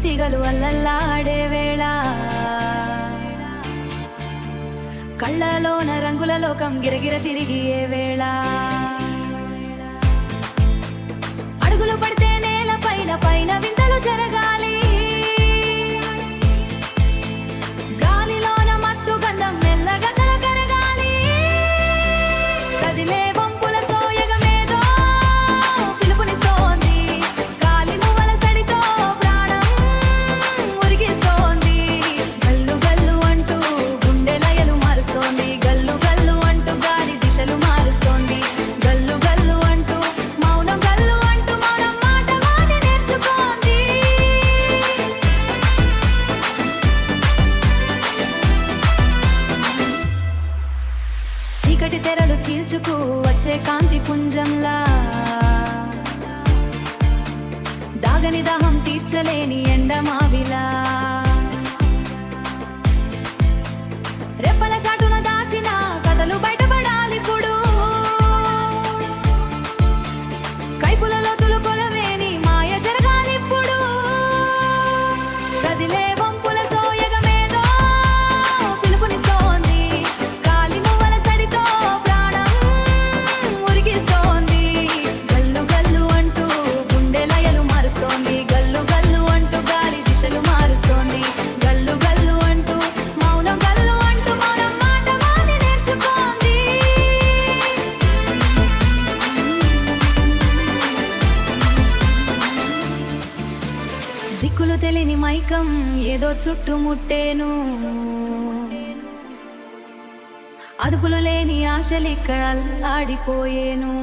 తీగలు అల్లల్లాడే వేళ కళ్ళలోన రంగుల లోకం గిరగిర తిరిగి ఏ వేళ అడుగులు పడితే నేల పైన పైన వింతలు జరగాలి గాలిలోన మత్తు గంధం మెల్లగా కరగాలి కదిలే వంపుల సోయగమేదో పిలుపునిస్తోంది గాలి మువ్వల సడితో ప్రాణం ఉరికిస్తోంది గల్లు గల్లు అంటూ గుండె లయలు మారుస్తోంది గల్లు గల్లు అంటూ గాలి దిశలు మారుస్తోంది గల్లు గల్లు అంటూ మౌనం గల్లు అంటూ మౌనం మాట వాడి నేర్చుకోంది చీకటి తెరలు చీల్చుకు వచ్చే కాంతి పుంజంలా దాగని దాహం తీర్చలేని ఎండమావిలా రెప్పల చాటున దాచిన కథలు బయటపడాలిప్పుడు కైపుల లోతులు కొలవేని మాయ జరగాలిప్పుడు కదిలే వంపుల సోయగమేదో పిలుపునిస్తోంది గాలి మువ్వల సడితో ప్రాణం ఉరికిస్తోంది గల్లు గల్లు అంటూ గుండె లయలు మారుస్తోంది గల్లు గల్లు అంటూ గాలి దిశలు మారుస్తోంది గల్లు గల్లు అంటూ మౌనం గల్లు అంటూ మౌనం మాట వాడి నేర్చుకోంది దిక్కులు తెలియని మైకం ఏదో చుట్టుముట్టేను అదుపులు లేని ఆశలిక్కడ అల్లాడిపోయేను